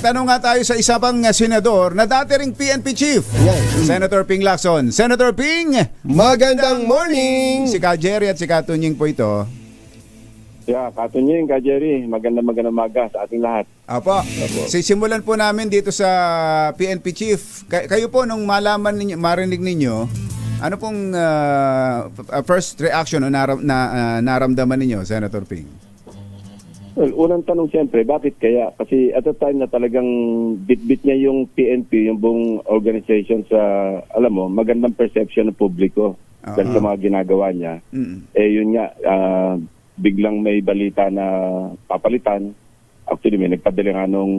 tanong nga tayo sa isa pang senador na dati ring PNP chief. Senator Ping Lacson. Senator Ping! Magandang morning! Si Ka Jerry at si Ka Tunying po ito. Yeah, Katunying, Ka Jerry, magandang umaga sa ating lahat. Apo. Sisimulan po namin dito sa PNP chief. Kayo po nung malaman ninyo, marinig ninyo, ano pong first reaction o naramdaman ninyo, Senator Ping? Well, unang tanong siyempre, bakit kaya? Kasi at the time na talagang bit-bit niya yung PNP, yung buong organization sa, alam mo, magandang perception ng publiko dahil sa mga ginagawa niya. Eh yun nga, biglang may balita na papalitan. Actually, may nagpadala nga nung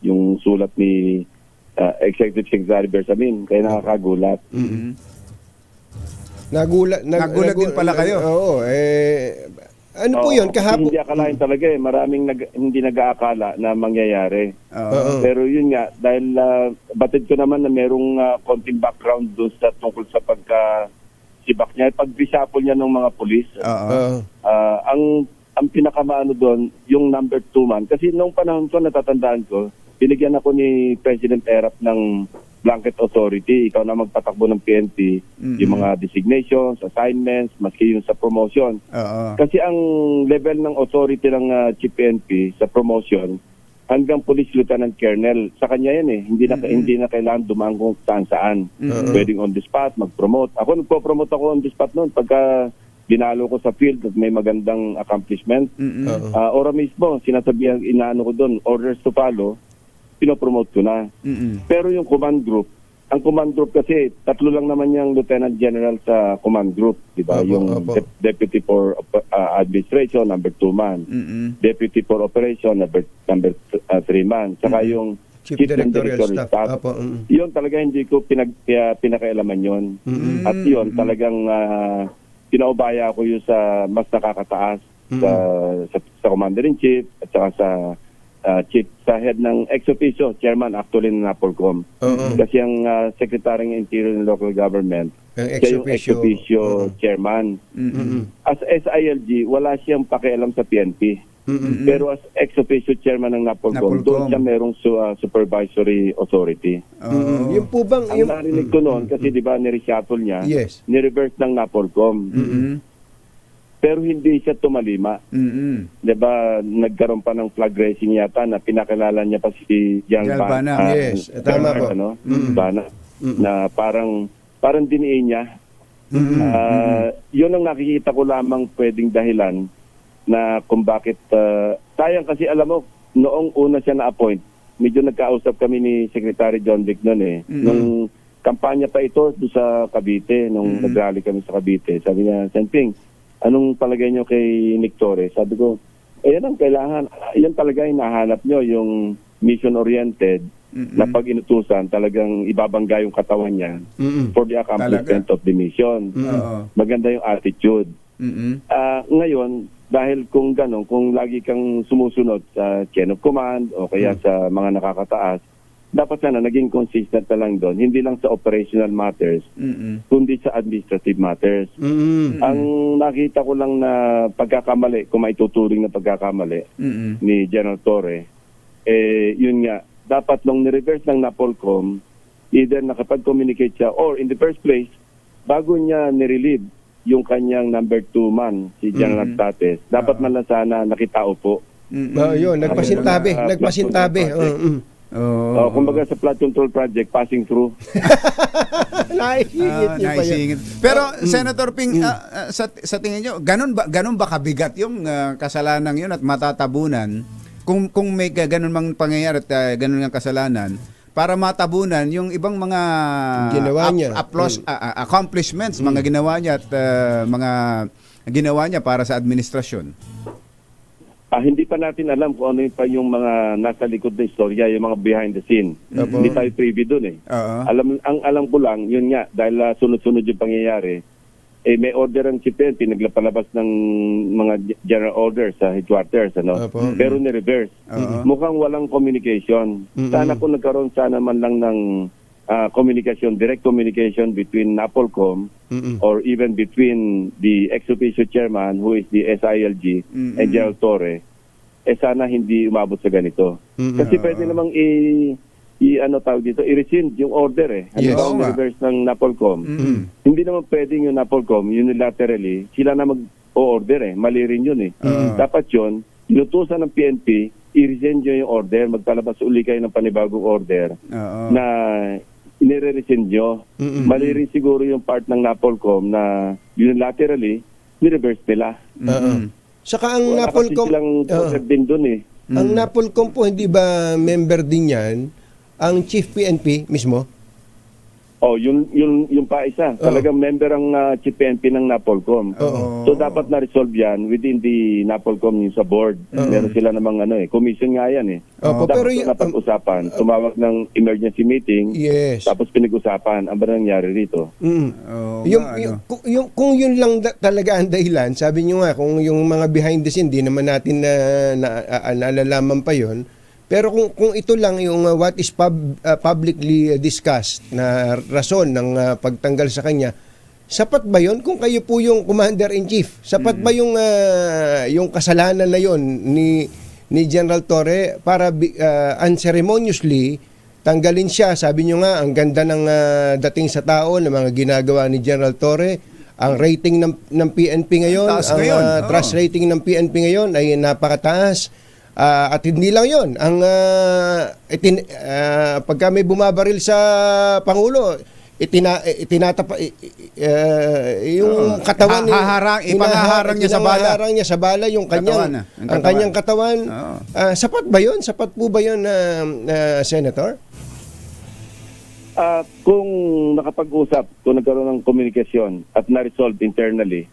yung sulat ni Executive Secretary Bersamin, kaya nakakagulat. Nagulat din pala kayo. Oo, ano po yun? Kahapon? Hindi akalain talaga maraming hindi nag-aakala na mangyayari. Pero yun nga, dahil batid ko naman na merong konting background doon sa tungkol sa pagka-sibak niya, pag-reshuffle niya ng mga pulis. Ang pinakamaano doon, yung number 2 man. Kasi noong panahon ko, natatandaan ko, binigyan ako ni President Erap ng blanket authority. Ikaw na magpatakbo ng PNP, yung mga designations, assignments, maski yung sa promotion. Kasi ang level ng authority ng Chief PNP sa promotion, hanggang Police Lieutenant Colonel, sa kanya yan Hindi na kailangan dumaan kung saan. Pwedeng on the spot, mag-promote. Ako, nagpo-promote ako on the spot noon pagka binalo ko sa field at may magandang accomplishment. Ora mismo, sinasabihan, inaano ko doon, orders to follow, pinopromote ko na. Pero yung command group, ang command group kasi, 3 lang naman yung Lieutenant General sa command group. Diba? Yung Deputy for Administration, number 2 man. Deputy for Operation, number 3 man. Saka yung Chief Directorial Staff. Yun talaga hindi ko pinakailaman yun. At yun talagang pinaubaya ko yun sa mas nakakataas sa Commander-in-Chief at saka sa chief sa head ng ex-officio, chairman actually ng NAPOLCOM. Kasi ang Secretary ng Interior and Local Government, siya yung ex-officio chairman. As SILG, wala siyang pakialam sa PNP. Pero as ex-officio chairman ng NAPOLCOM, doon siya merong supervisory authority. Yung po bang... Ang narinig ko noon, kasi di ba nireshuffle niya, nireverse ng NAPOLCOM. Pero hindi siya tumalima. Diba, nagkaroon pa ng flag raising yata na pinakilala niya pa si General Bana. Yes, tama po. Bana, na parang diniin niya. Yun ang nakikita ko lamang pwedeng dahilan na kung bakit, sayang kasi alam mo, noong una siya na-appoint, medyo nagkausap kami ni Secretary John Vic noon Nung kampanya pa ito doon sa Cavite, nung nag-rally kami sa Cavite, sabi niya, Senping, anong palagay nyo kay Nick Torres? Sabi ko, ayan ang kailangan. Yan talaga yung nahanap nyo, yung mission-oriented na pag inutusan, talagang ibabangga yung katawan niya for the accomplishment of the mission. Maganda yung attitude. Ngayon, dahil kung gano'n, kung lagi kang sumusunod sa chain of command o kaya sa mga nakakataas, dapat sana naging consistent na lang doon, hindi lang sa operational matters, kundi sa administrative matters. Ang nakita ko lang na pagkakamali, kung maituturing na pagkakamali ni General Torre, yun nga, dapat nung nireverse ng NAPOLCOM, either nakapag-communicate siya or in the first place, bago niya nirelieve yung kanyang number 2 man, si General Tates, dapat man lang sana nakitao po. Yun, nagpasintabi. Kumbaga sa flood control project, passing through. Naisingit. Pero Senator Ping, sa tingin nyo, ganun ba kabigat yung kasalanan yun at matatabunan kung may ganun mang pangyayari at ganun ang kasalanan para matabunan yung ibang mga ginawa niya. Accomplishments, mga ginawa niya at mga ginawa niya para sa administrasyon? Hindi pa natin alam kung ano yung mga nasa likod ng istorya, yung mga behind the scene. Hindi tayo privy dun alam ko lang, yun nga, dahil sunod-sunod yung pangyayari, may order ang Chief PNP, naglapalabas ng mga general orders sa headquarters, pero ni-reverse. Mukhang walang communication. Sana kung nagkaroon sana man lang ng communication, direct communication between NAPOLCOM or even between the ex-officio chairman who is the SILG and General Torre, sana hindi umabot sa ganito. Kasi pwede namang ano tawag dito, i-rescind yung order eh. Yes. Halimbawa, Oo nga. reverse ng NAPOLCOM. Hindi naman pwedeng yung NAPOLCOM unilaterally, sila na mag-o-order eh. Mali rin yun eh. Dapat yun, inutusan ng PNP, i-rescind nyo yung order, magpalabas uli kayo ng panibagong order Oo. na inire-rescind nyo. Mali rin siguro yung part ng NAPOLCOM na unilaterally, ni-reverse nila. Saka ang Wala kasi NAPOLCOM, silang order din dun eh. ang NAPOLCOM po, hindi ba member din yan ang Chief PNP mismo? Oh, yung pa isa. Talagang member ang Chief PNP ng NAPOLCOM. So dapat na-resolve yan within the NAPOLCOM yung sa board. Meron sila namang commission nga yan eh. Opo, Dapat pero ito yung- napag-usapan. Tumawag ng emergency meeting. Yes. Tapos pinag-usapan. Ang ba nangyari rito? Oo Yung, nga, kung yun lang talaga ang dahilan, sabi nyo nga, kung yung mga behind the scene, di naman natin nalalaman pa yon. Pero kung ito lang yung what is publicly discussed na rason ng pagtanggal sa kanya, sapat ba yon kung kayo po yung commander-in-chief? Sapat ba yung kasalanan na yon ni General Torre para unceremoniously tanggalin siya? Sabi nyo nga, ang ganda ng dating sa tao ng mga ginagawa ni General Torre. Ang rating ng PNP ngayon, Taas ang ngayon. trust rating ng PNP ngayon ay napakataas. At hindi lang yon, ang pagka may bumabaril sa Pangulo, yung katawan Ipanghaharang niya sa bala. Ipanghaharang niya sa bala yung kanyang Katawan, ang ang kanyang katawan. Oo. Sapat ba yon? Sapat po ba yon, Senator? Kung nakapag-usap, kung nagkaroon ng komunikasyon at na-resolve internally,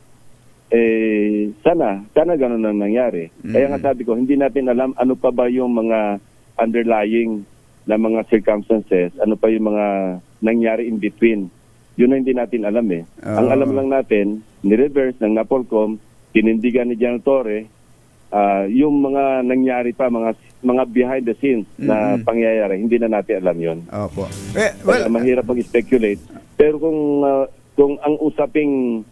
sana ganun ang nangyari. Kaya nga sabi ko, hindi natin alam ano pa ba yung mga underlying na mga circumstances, ano pa yung mga nangyari in between. Yun na hindi natin alam eh. Ang alam lang natin, ni-reverse ng NAPOLCOM, tinindigan ni General Torre, yung mga nangyari pa, mga behind the scenes na pangyayari, hindi na natin alam yun. Opo. Kaya mahirap mag-speculate. Pero kung ang usaping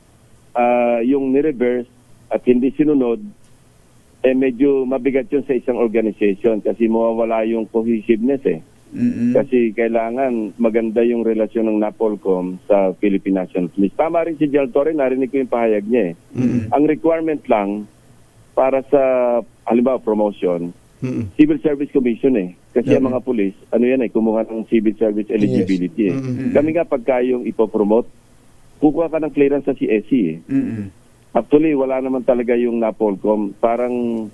yung ni-reverse at hindi sinunod, medyo mabigat yun sa isang organization kasi mawawala yung cohesiveness eh. Kasi kailangan maganda yung relasyon ng NAPOLCOM sa Philippine National Police. Tama rin si General Torre, narinig ko yung pahayag niya eh. Ang requirement lang para sa, halimbawa, promotion, Civil Service Commission eh. Kasi ang mga police, kumuha ng civil service eligibility eh. Kami nga pagka yung ipopromote, kukuha ka ng clearance sa CSC eh. Actually, wala naman talaga yung NAPOLCOM. Parang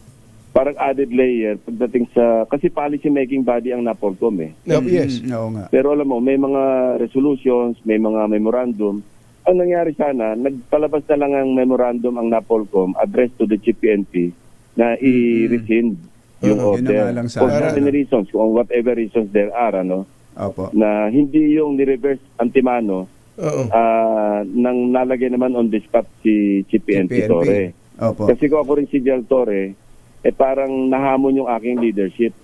added layer pagdating sa... Kasi policy making body ang NAPOLCOM eh. Yes. Oo nga. Pero alam mo, may mga resolutions, may mga memorandum. Ang nangyari sana, nagpalabas na lang ang memorandum ang NAPOLCOM addressed to the Chief PNP na i-rescind yung Yun na order. nga lang sana. For certain reasons, kung whatever reasons there are, Opo. na hindi yung ni-reverse antimano, nang nalagay naman on the spot si PNP Torre. Opo. Kasi kung ako rin si General Torre, parang nahamon yung aking leadership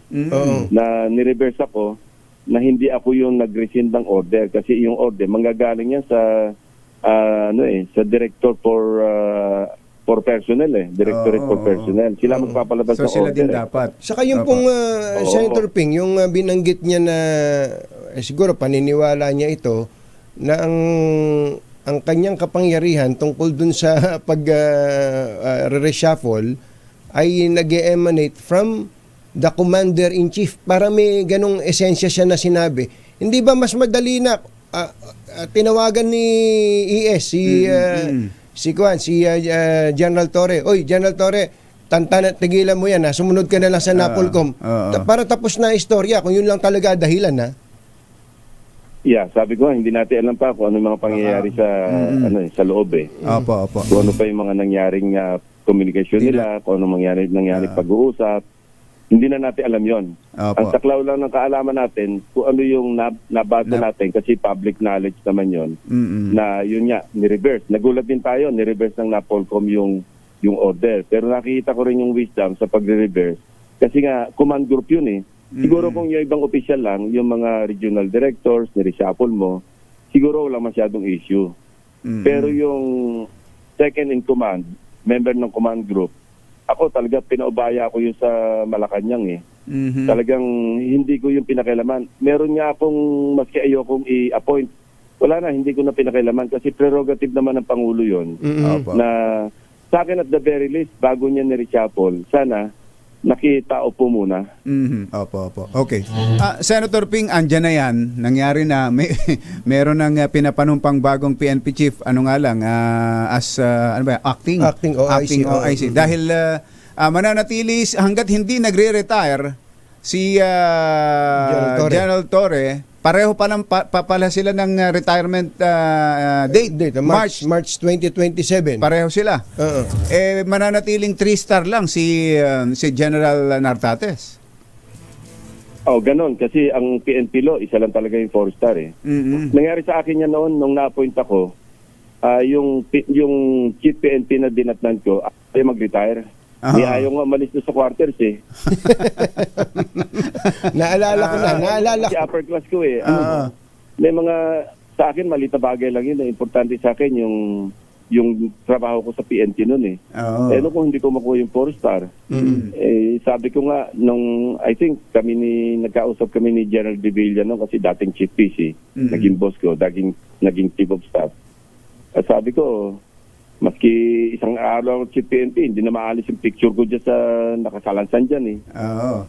na ni-reverse ako na hindi ako yung nag-rescind ng order kasi yung order manggagaling yan sa sa director for personnel Directorate for personnel. Sila magpapalabas So ng sila order. din dapat. Saka yung pong Senator Ping, yung binanggit niya na siguro paniniwala niya ito na ang kanyang kapangyarihan tungkol dun sa reshuffle ay nag-emanate from the commander-in-chief. Para may ganong esensya siya na sinabi. Hindi ba mas madali na tinawagan ni ES si General Torre, "Oy, General Torre, tigilan mo yan, sumunod ka na lang sa NAPOLCOM." Para tapos na istorya kung yun lang talaga dahilan na. Yeah, sabi ko hindi natin alam pa kung ano yung mga pangyayari sa loob eh. Opo. Kung ano pa yung mga nangyaring communication nila, kung ano nangyari pag-uusap. Hindi na natin alam yon. Ang saklaw lang ng kaalaman natin kung ano yung nabasa natin kasi public knowledge naman yon na yun nga, ni-reverse. Nagulat din tayo, ni-reverse ng NAPOLCOM yung order. Pero nakikita ko rin yung wisdom sa pag-reverse kasi nga, command group yun eh. Siguro kung yung ibang official lang, yung mga regional directors, ni-reshuffle mo, siguro wala masyadong issue. Pero yung second in command, member ng command group, ako talaga pinaubaya ko yun sa Malacanang eh. Mhm. Talagang hindi ko yung pinakailaman. Meron nga akong maski ayokong i-appoint. Wala na, hindi ko na pinakailaman kasi prerogative naman ng Pangulo yon Opo. na sa akin at the very least, bago niya ni-reshuffle, sana nakitao po muna. Mhm. Opo, opo. Okay. Senator Ping, andyan na yan. Nangyari na. Meron ng pinapanumpang bagong PNP chief. Ano nga lang, ano ba, acting Acting OIC. Dahil mananatili hanggat hindi nagre-retire si General Torre, pareho pa lang pala sila ng retirement date. March 2027. Pareho sila. Oo. Mananatiling 3-star lang si General Nartates. Oh, ganon. Kasi ang PNP law, isa lang talaga yung 4-star eh. Mhm. Nangyari sa akin yan noon, nung na-appoint ako, yung chief PNP na dinatnan ko, ay mag-retire. Hindi ayaw nga umalis doon sa quarters eh. Naalala ko. Si upper class ko eh. May mga, sa akin, malita bagay lang yun. Importante sa akin yung trabaho ko sa PNP noon eh. Oo. Ano kung hindi ko makuha yung 4-star? Sabi ko nga, I think nagkausap kami ni General De Villa noon kasi dating chief PC, naging boss ko, naging chief of staff. Sabi ko, maski isang araw ako chief PNP, hindi na maalis yung picture ko dyan sa nakasalansan dyan eh. Oo.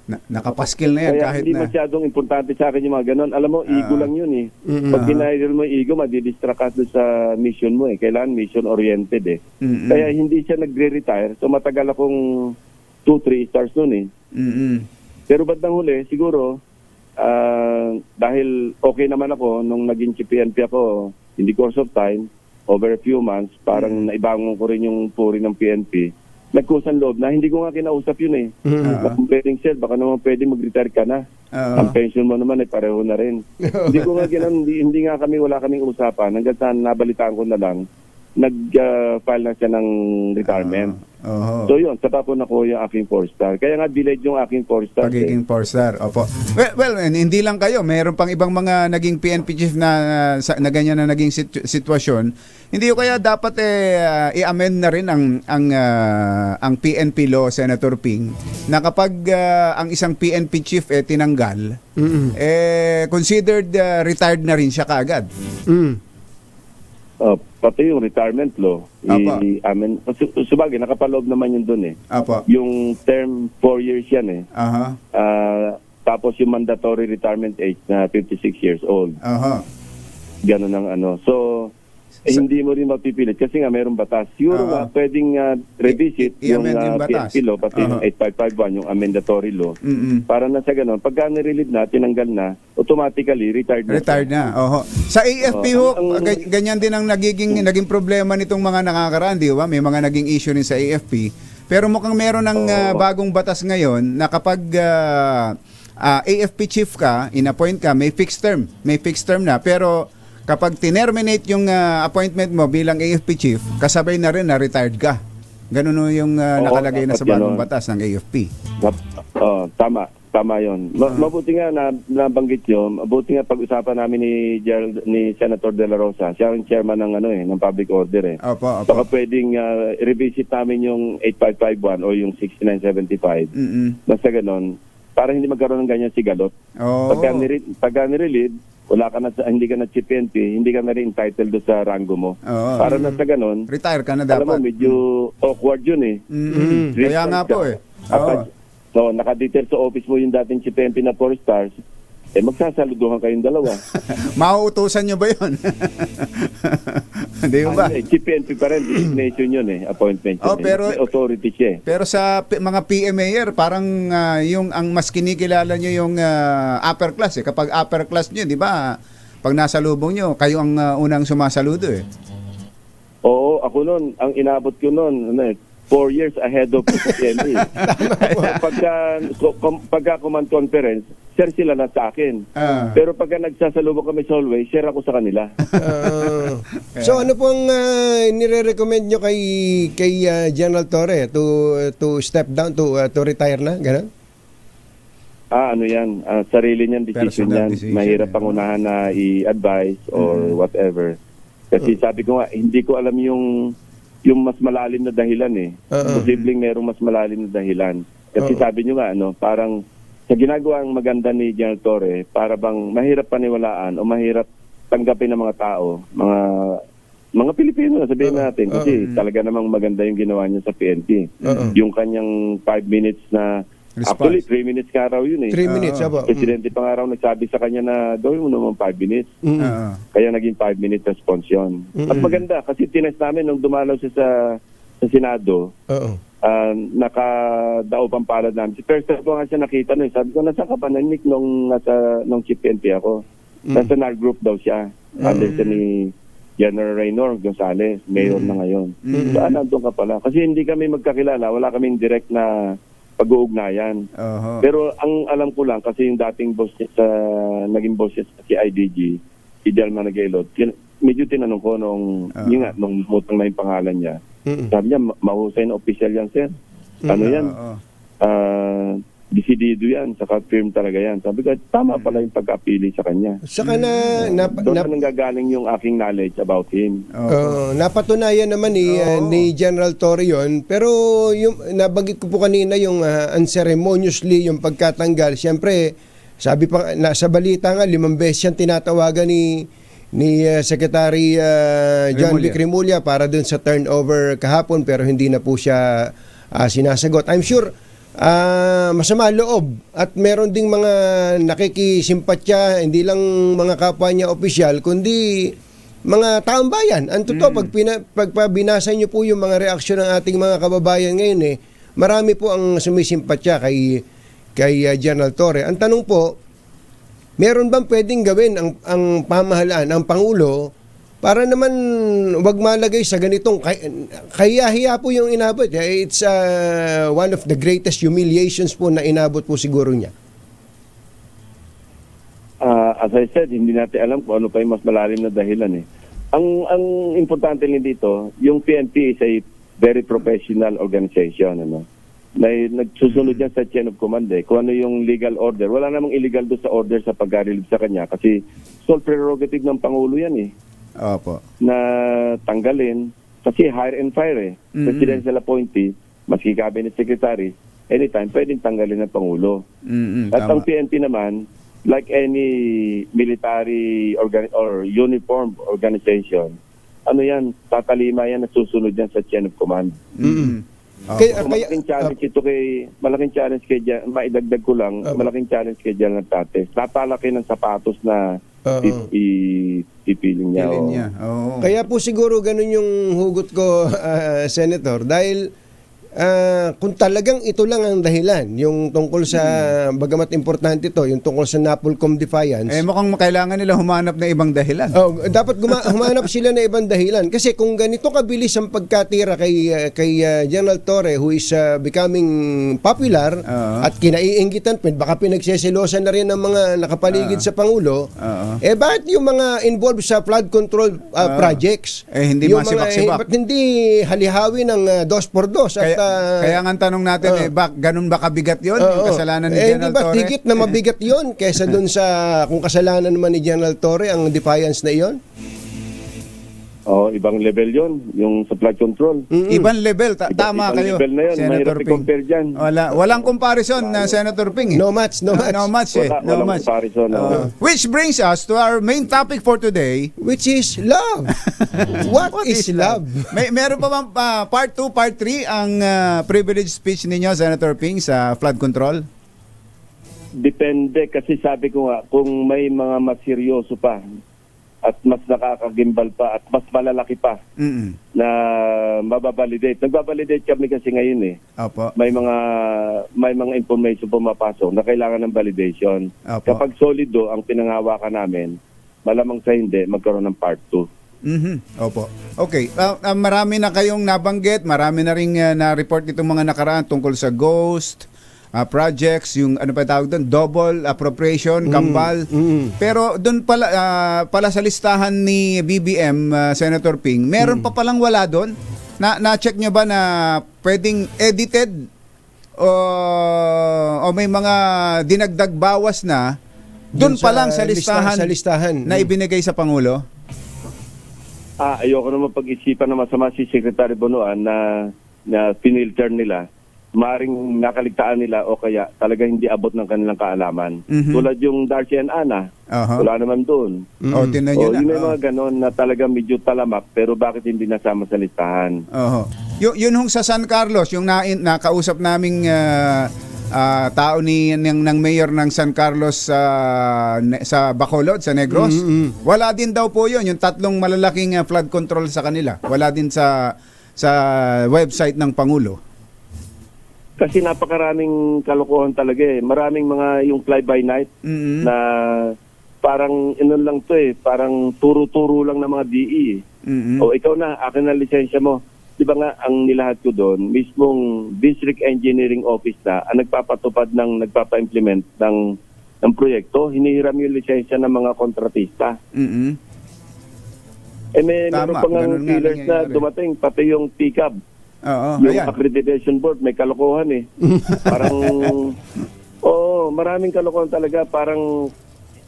Nakapaskil na yan Kaya kahit hindi na. masyadong importante sa akin yung mga ganon. Alam mo, ego lang yun eh. Pag ginahidol mo yung ego, madidistract ka doon sa mission mo eh. Kailangan mission-oriented eh. Kaya hindi siya nagre-retire. So matagal akong 2-3 stars noon eh. Pero ba't nang huli, siguro, dahil okay naman ako nung naging chief PNP ako, in the course of time, over a few months, parang naibangon ko rin yung puri ng PNP. Nagkusan loob na, hindi ko nga kinausap yun eh. Kung pwedeng sir, baka naman pwede mag-retire ka na. Ang pension mo naman ay pareho na rin. Hindi ko nga hindi nga wala kaming usapan. Hanggang sa nabalitaan ko na lang, nag-file na siya ng retirement. So yun, saka po nakuha yung aking 4-star. Kaya nga delayed yung aking 4-star. Pagiging 4-star. Opo. Well, hindi lang kayo. Mayroon pang ibang mga naging PNP chief na ganyan na naging sitwasyon. Hindi ko kaya dapat i-amend na rin ang PNP law, Senator Ping, na kapag ang isang PNP chief tinanggal, considered retired na rin siya kaagad. Pati yung retirement law. Subagay, nakapaloob naman yun dun eh. Apo. Yung term 4 years yan eh. Aha. Tapos yung mandatory retirement age na 56 years old. Aha. Ganun ang ano. So, hindi mo rin mapipilit kasi nga mayroong batas. Siguro nga pwedeng revisit yung PNP law, pati yung 8551, yung amendatory law. Para na sa ganun, pagka nirelieve na, tinanggal na, automatically retired na. Retired na. Oho. Sa AFP ganyan din ang naging problema nitong mga nakakaraan, di ba? May mga naging issue rin sa AFP. Pero mukhang meron ng bagong batas ngayon na kapag AFP chief ka, in-appoint ka, may fixed term. May fixed term na. Pero kapag tinerminate yung appointment mo bilang AFP chief, kasabay na rin na retired ka. Ganun yung nakalagay na sa bagong batas ng AFP. Tama yun. Mabuti nga nabanggit yun. Mabuti nga pag-usapan namin ni Senator De La Rosa. Siya ang chairman ng public order eh. Opo. Baka pwedeng revisit namin yung 8551 o yung 6975. Basta ganun. Para hindi magkaroon ng ganyan sigalot. Pagka nirelieve, hindi ka na chief PNP, hindi ka na rin entitled do sa rango mo. Para na sa ganun, retire ka na dapat. Alam mo, medyo awkward yun eh. Kaya nga po eh. So, nakadetail sa office mo yung dating chief PNP na 4 stars, magsasaluduhan kayong dalawa. Mauutusan nyo ba yun? Hindi ba? Chief PNP pa rin, designation yun eh, appointment yun. Pero, may authority siya eh. Pero sa mga PMAyer, parang yung ang mas kinikilala nyo yung upper class eh. Kapag upper class nyo, di ba, pag nasa lubong nyo, kayo ang unang sumasaludo eh. Oo, ako nun, ang inabot ko nun, 4 years ahead of the PNP. Pagka command conference, share sila na sa akin. Pero pagka nagsasalubong kami sa hallway, share ako sa kanila. So ano pong nire-recommend nyo kay General Torre to step down, to retire na? Ganun? Ano yan, sarili niyang decision yan. Mahirap pangunahan na i-advise or whatever. Kasi sabi ko nga, hindi ko alam yung mas malalim na dahilan eh. Posibleng merong mas malalim na dahilan. Kasi Oo. sabi nyo nga, parang sa ginagawang maganda ni General Torre, para bang mahirap paniwalaan o mahirap tanggapin ng mga tao, mga Pilipino na sabihin natin. Kasi talaga namang maganda yung ginawa niya sa PNP. Yung kanyang 5 minutes na, Response. actually 3 minutes ka raw yun 3 minutes, aba. Presidente pa nga raw nagsabi sa kanya na gawin mo naman 5 minutes. Oo. Kaya naging 5 minute response yun. At maganda, kasi tinest namin nung dumalaw siya sa Senado, Oo. nakadao pang palad namin. Si first time ko nga siya nakita nun. Sabi ko, nasa ka pa nanik nung Chief PNP ako. Nasa NAR group daw siya. Under siya ni General Raynor Gonzales, mayor na ngayon. Saan nandun ka pala? Kasi hindi kami magkakilala. Wala kaming direct na pag-uugnayan. Oho. Pero ang alam ko lang, kasi yung dating boss niya naging boss niya sa IDG, si Del Managuelod, medyo tinanong ko nung mutang na yung pangalan niya. Sabi niya, mahusay na official yan, sir. Ano yan? Oo. Decidido yan, saka firm talaga yan. Sabi ko, tama pala yung pagka-apili sa kanya. Saka Doon na nanggagaling yung aking knowledge about him. napatunayan naman ni General Torre yun. Pero yung nabanggit ko po kanina yung unceremoniously yung pagkatanggal. Siyempre, sabi pa nasa balita nga 5 beses siyang tinatawagan ni Secretary John Vic Remulla para dun sa turnover kahapon, pero hindi na po siya sinasagot. I'm sure masama loob at meron ding mga nakikisimpatya, hindi lang mga kapwa niya opisyal, kundi mga taong bayan. Ang totoo, pag binasa niyo po yung mga reaksyon ng ating mga kababayan ngayon, marami po ang sumisimpatya kay General Torre. Ang tanong po, meron bang pwedeng gawin ang pamahalaan, ang Pangulo, para naman wag malagay sa ganitong kaya po yung inabot. It's one of the greatest humiliations po na inabot po siguro niya. As I said, hindi natin alam kung ano pa yung mas malalim na dahilan eh. Ang importante din dito, yung PNP is a very professional organization, na nagsusunod yan sa chain of command kung ano yung legal order. Wala namang illegal doon sa order sa pag-relieve sa kanya kasi sole prerogative ng Pangulo yan Opo. na tanggalin kasi hire and fire presidential appointee, maski cabinet secretary, anytime pwedeng tanggalin ng Pangulo. At ang PNP naman, like any military or uniform organization, tatalima yan na susunod yan sa chain of command. Malaking challenge kay maidagdag ko lang, malaking challenge kay General Tate. Napalaki ng sapatos na ipiling niya. Kaya po siguro ganun yung hugot ko, Senator, dahil kung talagang ito lang ang dahilan, yung tungkol sa, bagamat importante ito, yung tungkol sa Napolcom defiance. Mukhang kailangan nila humanap na ibang dahilan. Dapat humanap sila na ibang dahilan. Kasi kung ganito kabilis ang pagkatira kay General Torre, who is becoming popular, at kinaiinggitan, baka pinagseselosan na rin ng mga nakapaligid sa Pangulo, bakit yung mga involved sa flood control projects, hindi masibak-sibak? Ba't hindi halihawi ng 2x2 at kaya nga tanong natin, ganun ba kabigat yun? Yung kasalanan ni General Torre? Higit na mabigat yun kaysa dun sa kung kasalanan naman ni General Torre ang defiance na iyon? Ibang level yon yung sa flood control. Ibang level, tama ibang kayo. Level na yun, Senator Ping. compare dyan. Walang comparison na Senator Ping. No match. No match. Walang comparison. Which brings us to our main topic for today. Which is love. What is love? Meron pa bang part 2, part 3 ang privilege speech ninyo, Senator Ping, sa flood control? Depende kasi sabi ko nga, kung may mga mas seryoso pa at mas nakakagimbal pa at mas malalaki pa na mababalidate. Nagbabalidate kami kasi ngayon Opo. May mga information pumapasok na kailangan ng validation. Opo. Kapag solido ang pinanghawakan namin, malamang sa hindi magkaroon ng part 2. Opo. Okay. Marami na kayong nabanggit, marami na ring na-report itong mga nakaraan tungkol sa ghost projects, yung ano pa tawag doon, double appropriation, kambal. Pero doon pala sa listahan ni BBM, Senator Ping, meron pa palang wala doon? Na-check nyo ba na pwedeng edited o may mga dinagdag bawas na doon pa lang sa listahan na ibinigay sa Pangulo? Ayoko naman pag-isipan na masama si Secretary Bonoan na pinilter nila. maring nakaligtaan nila o kaya talaga hindi abot ng kanilang kaalaman. Tulad yung Darcy and Anna, Aha. wala naman doon. O, tinan nyo O, na. yun may Oo. mga ganon na talaga medyo talamak pero bakit hindi nasama sa listahan? Oho. Yun hong sa San Carlos, yung nakausap naming tao ng mayor ng San Carlos sa Bacolod, sa Negros. Wala din daw po yun, yung tatlong malalaking flood control sa kanila. Wala din sa website ng Pangulo. Kasi napakaraming kalokohan talaga eh. Maraming mga yung fly-by-night na parang lang to eh. Parang turo-turo lang ng mga DE eh. O ikaw na, akin na lisensya mo. Di ba nga, ang nilahat ko doon, mismong District Engineering Office na ang nagpapatupad nagpapa-implement ng proyekto, hinihiram yung lisensya ng mga kontratista. Meron Tama, pa nga ganun nga pillars na nangyayari. dumating, pati yung PCAB. Oo, Yung ayan. accreditation board, may kalokohan eh. Parang, maraming kalokohan talaga. Parang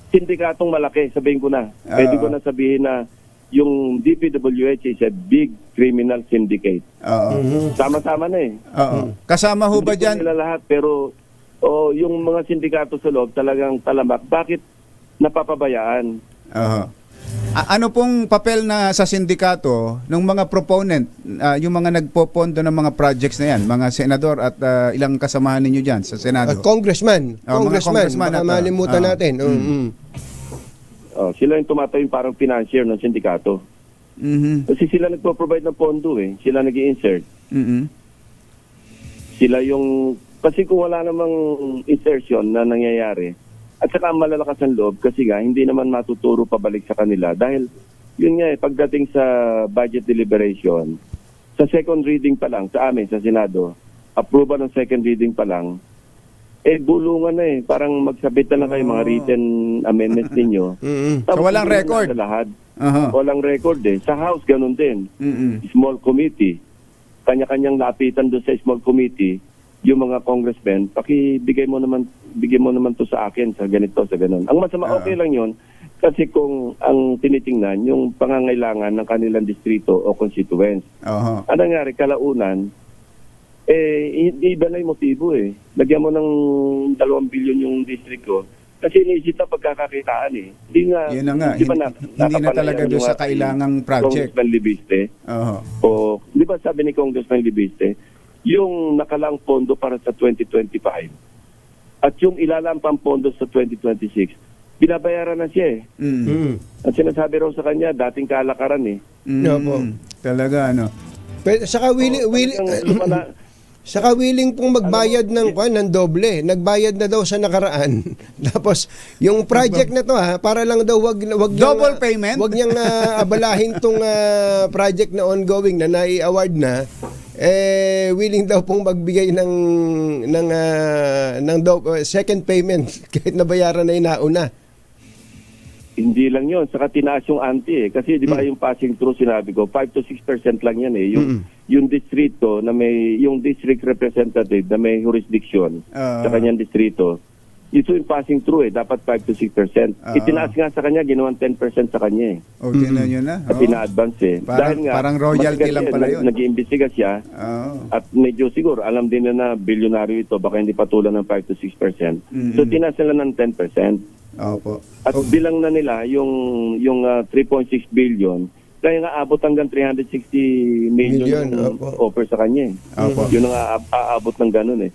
sindikatong malaki, sabihin ko na. Pwede ko na sabihin na yung DPWH is a big criminal syndicate. Oo. Sama-sama na eh. Oo. Kasama ho ba Hindi ko dyan? nila lahat, pero yung mga sindikato sa loob talagang talamak. Bakit napapabayaan? Oo. Ano pong papel na sa sindikato ng mga proponent, yung mga nagpopondo ng mga projects na yan, mga senador at ilang kasamahan ninyo dyan sa Senado? Congressman. Mga congressman Baka at, malimutan natin. Sila yung tumatawing parang financier ng sindikato. Kasi sila nagpo-provide ng pondo eh. Sila nag-i-insert. Sila yung... Kasi kung wala namang insertion na nangyayari, at saka ang malalakas ang loob kasi nga hindi naman matuturo pabalik sa kanila dahil yun nga pagdating sa budget deliberation, sa second reading pa lang sa amin sa Senado, approval ng second reading pa lang, bulungan na eh. Parang magsabit na lang kayo mga written amendments ninyo. So walang hindi record? na sa lahat. Aha. Walang record eh. Sa House ganun din. Small committee. Kanya-kanyang lapitan doon sa small committee yung mga congressmen, bigay mo naman to sa akin, sa ganito, sa ganun. Ang masama, okay lang yun, kasi kung ang tinitingnan, yung pangangailangan ng kanilang distrito o constituents. Ang nangyari, kalaunan, iba na yung motibo eh. Lagyan mo ng 2 billion yung district ko, kasi iniisip na pagkakakitaan eh. Hindi nga, Yun na nga, di ba hindi na talaga doon sa kailangang project. Congressman Libiste, o, di ba sabi ni Congressman Libiste, yung nakalang pondo para sa 2025 at yung ilalampang pondo sa 2026, binabayaran na siya eh. At sinasabi raw sa kanya, dating kalakaran eh. Talaga, ano. Pero saka willing pong magbayad ng doble. Nagbayad na daw sa nakaraan. Tapos yung project na to para lang daw wag Double payment? Wag niyang abalahin tong project na ongoing na nai-award na. Willing daw pong magbigay ng second payment kahit nabayaran na yung nauna. Hindi lang yon, saka tinaas yung ante eh. Kasi di ba yung passing through sinabi ko, 5 to 6% lang yan eh. Yung distrito na yung district representative na may jurisdiction sa kanyang distrito, ito yung passing through eh, dapat 5 to 6%. Itinaas nga sa kanya, ginawan 10% sa kanya eh. Tinan nyo na. At pina-advance eh. Parang royalty lang pala yun. Nag-iimbestiga siya at medyo siguro, alam din na bilyonaryo ito, baka hindi patulan ng 5 to 6%. So tinaas nila ng 10%. Opo. At bilang na nila yung 3.6 billion, kaya nga abot hanggang 360 million yung offer sa kanya eh. Yun ang aabot ng ganun eh.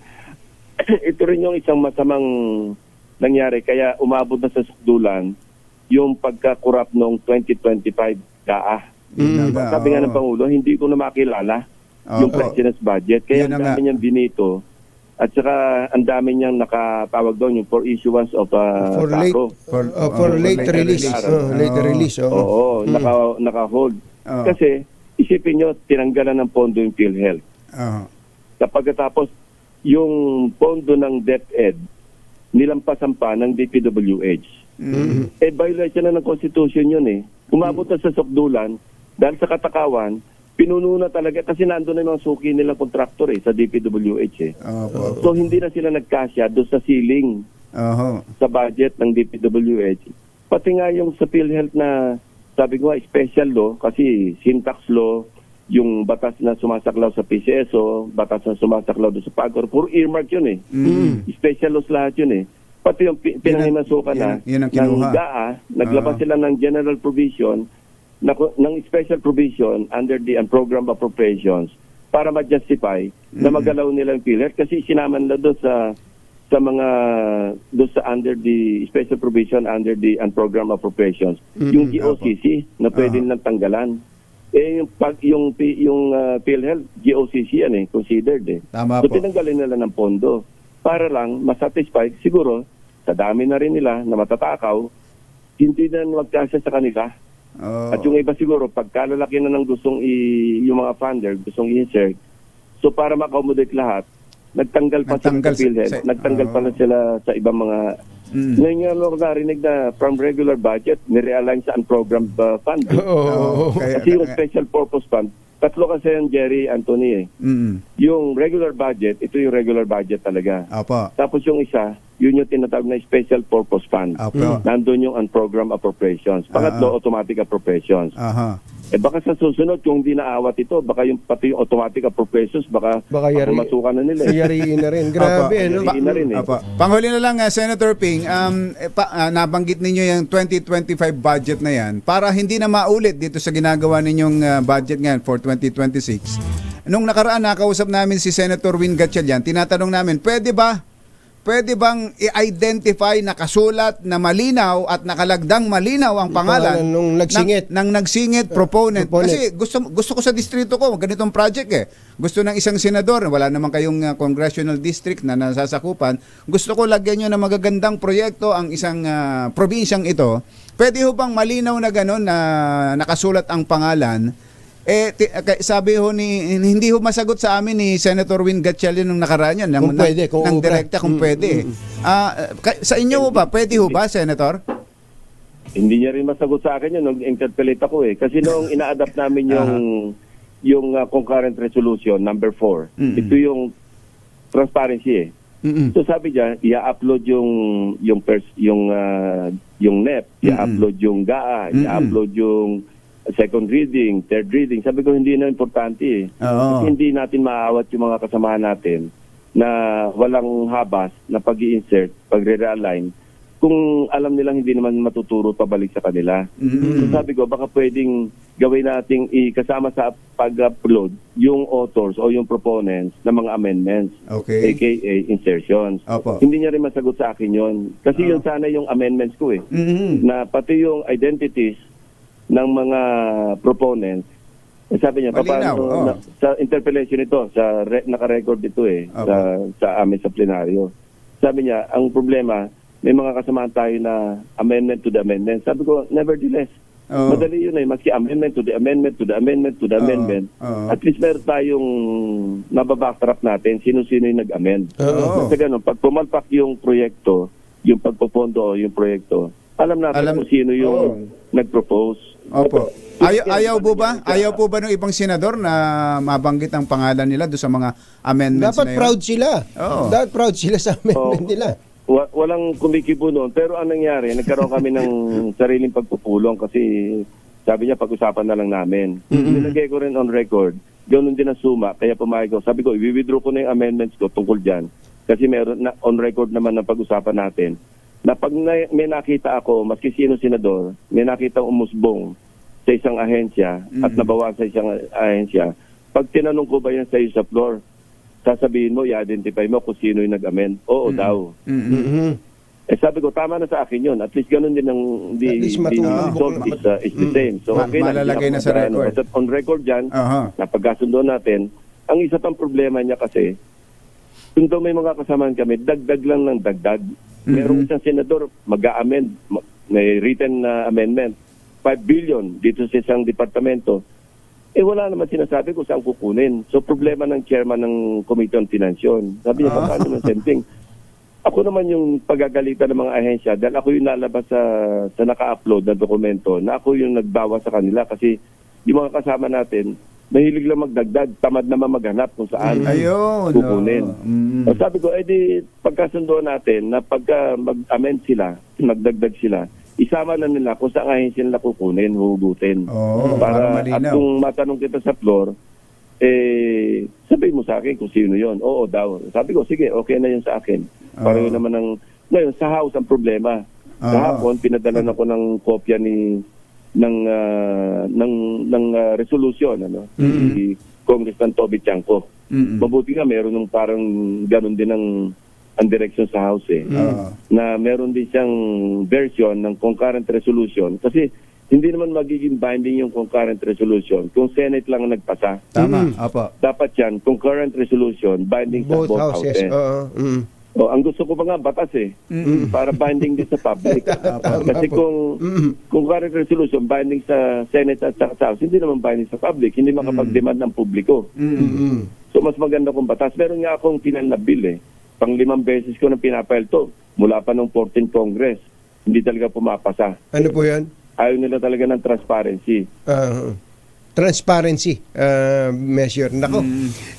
Ito rin yung isang masamang nangyari, kaya umabot na sa sukdulan yung pagka-corrupt noong 2025 DAA. Sabi nga ng Pangulo, hindi ko na makilala yung President's budget, kaya ang dami niyang binito. At saka ang dami niyang nakatawag doon yung for issuance of for late release. Late release. Oo, naka-hold. Kasi isipin nyo, tinanggalan ng pondo yung PhilHealth. Kapag tapos yung pondo ng DepEd, nilampasan pa ng DPWH. Violation na ng Constitution yun eh. Umabot na sa sukdulan, dahil sa katakawan, pinuno na talaga kasi nandun na yung mga suki nilang kontraktor sa DPWH eh. So hindi na sila nagkasya doon sa ceiling sa budget ng DPWH. Pati nga yung sa PhilHealth na sabi ko special law kasi syntax law, yung batas na sumasaklaw sa PCSO, batas na sumasaklaw doon sa PAGCOR, puro earmark yun eh. Special laws lahat yun eh. Pati yung pinahimasukan na yun ang ng kinuha. GAA, naglabas sila ng general provision, ng special provision under the program appropriations para ma-justify na magalaw nila yung PhilHealth kasi sinaman na doon sa mga doon sa under the special provision under the program appropriations yung GOCC na pwede nilang tanggalan. Yung PhilHealth GOCC yan considered Tama so po. tinanggalin nila ng pondo para lang masatisfy siguro sa dami na rin nila na matatakaw hindi na magkasya sa kanila. Oh. At yung iba siguro, pagkalalaki na ng yung mga funder, gustong i-insert, so para ma-accommodate lahat, nagtanggal pa sila Nagtanggal sa PhilHealth, sa- nagtanggal pa na sila sa ibang mga... Ngayon nga ako narinig na from regular budget, nirealign sa unprogrammed fund. Oo. Kasi yung special purpose fund, tatlo kasi yan, Jerry, Anthony Yung regular budget, ito yung regular budget talaga. Opo. Tapos yung isa, yun yung tinatawag na special purpose fund. Opo. Nandun yung unprogrammed appropriations. Pangatlo, automatic appropriations. Aha. Baka sa susunod, kung di naawat ito, baka pati yung automatic appropriations, baka masukan na nila. Yariin na rin. Grabe, Opo. no? Yariin na rin Opo. Panghuli na lang, Senator Ping, nabanggit ninyo yung 2025 budget na yan para hindi na maulit dito sa ginagawa ninyong budget ngayon for 2026. Nung nakaraan, nakausap namin si Senator Win Gatchalian, tinatanong namin, pwede bang i-identify, nakasulat na malinaw at nakalagdang malinaw ang pangalan nung nagsingit. ng nagsingit proponent. Kasi gusto ko sa distrito ko ganitong project Gusto ng isang senador, wala naman kayong congressional district na nasasakupan. Gusto ko lagyan nyo na magagandang proyekto ang isang probinsyang ito. Pwede ho bang malinaw na gano'n na nakasulat ang pangalan? Sabi ho hindi ho masagot sa amin ni Senator Win Gatchalian nung nakaraan yan. Kung pwede, kung ng ubra. direkta kung pwede. Sa inyo ho ba? Pwede ho ba, Senator? Hindi niya rin masagot sa akin yun nung interpellate ako Kasi nung ina-adapt namin yung concurrent resolution number 4, ito yung transparency So sabi niya, i-upload yung NEP, i-upload yung GAA, i-upload yung second reading, third reading. Sabi ko, hindi na importante Oo. Kasi hindi natin maaawat yung mga kasamahan natin na walang habas na pag-i-insert, pag-re-realign, kung alam nilang hindi naman matuturo pabalik sa kanila. So sabi ko, baka pwedeng gawin nating ikasama sa pag-upload yung authors o yung proponents ng mga amendments, Okay. aka insertions. Opo. Hindi niya rin masagot sa akin yon. Kasi yun sana yung amendments ko na pati yung identities ng mga proponents. Sabi niya, Malinaw, paano sa interpellation ito, naka-record ito sa amin sa plenaryo. Sabi niya, ang problema, may mga kasamaan tayo na amendment to the amendment. Sabi ko, nevertheless, madali yun maski amendment to the amendment to the amendment to the amendment. At least meron tayong nababacktrack natin sino-sino yung nag-amend. Kasi ganun, pag pumalpak yung proyekto, yung pagpopondo o yung proyekto, alam natin kung sino yung nag-propose. Opo. Ayaw po ba? Ayaw po ba ng ibang senador na mabanggit ang pangalan nila doon sa mga amendments Dapat na yun? proud sila. Oo. Dapat proud sila sa amendment nila. Walang kumikibo noon. Pero anong nangyari, nagkaroon kami ng sariling pagpupulong kasi sabi niya pag-usapan na lang namin. Nilagay ko rin on record. Ganoon din ang suma. Kaya pumayag ko. Sabi ko, i-withdraw ko na yung amendments ko tungkol dyan. Kasi meron na on record naman ng pag-usapan natin. Na pag may nakita ako, maski sino senador, may nakita umusbong sa isang ahensya at nabawa sa isang ahensya, pag tinanong ko ba yan sa iyo sa floor, sasabihin mo, i-identify mo kung sino yung nag-amend. Oo daw. Sabi ko, tama na sa akin yun. At least ganun din ang At least matulog. is the same. So, okay Malalagay na sa record. At on record dyan, Aha. napagkasundo natin, ang isa pang problema niya kasi, kung daw may mga kasamaan kami, dagdag lang ng dagdag. Merong isang senador, mag-a-amend, may written amendment, 5 billion dito sa isang departamento. Wala naman sinasabi kung saan kukunin. So, problema ng chairman ng Committee on Finance yun. Sabi niya, paano naman same thing? Ako naman yung pagagalitan ng mga ahensya dahil ako yung lalabas sa naka-upload na dokumento na ako yung nagbawa sa kanila kasi yung mga kasama natin, mahilig lang magdagdag, tamad naman maghanap kung saan Ayun. kukunin. Mm. O sabi ko, edi pagkasunduan natin na pagka mag-amend sila, magdagdag sila, isama na nila kung saan ngayon sila kukunin, hugutin. Oo, para At malinaw. kung matanong kita sa floor, sabihin mo sa akin kung sino yon. Oo daw. Sabi ko, sige, okay na yun sa akin. Para yun naman ang, ngayon, sa house ang problema. Kahapon, pinadala ako ng kopya ng resolution, ni Congressman Toby Chanco. Mabuti nga, meron ng parang ganun din ang direction sa House na meron din siyang version ng concurrent resolution kasi hindi naman magiging binding yung concurrent resolution kung Senate lang ang nagpasa. Tama, apo. Dapat yan, concurrent resolution, binding sa both houses. O, ang gusto ko pa nga batas para binding din sa public. Kasi kung concurrent resolution binding sa Senate at sa House, hindi naman binding sa public, hindi makapag-demand ng publiko. So mas maganda kung batas. Meron nga akong final na bill pang 5 beses ko nang pinapile to mula pa nung 14th Congress. Hindi talaga pumapasa. Ano po yan? Ayaw nila talaga ng transparency. Transparency measure. Nako.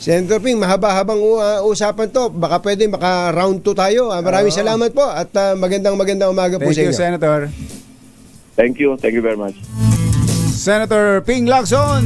Senator Ping, mahaba-habang usapan to. Baka pwede maka-round 2 tayo. Maraming salamat po at magandang umaga po sa Thank inyo. you, Senator. Thank you. Thank you very much. Senator Ping Lacson.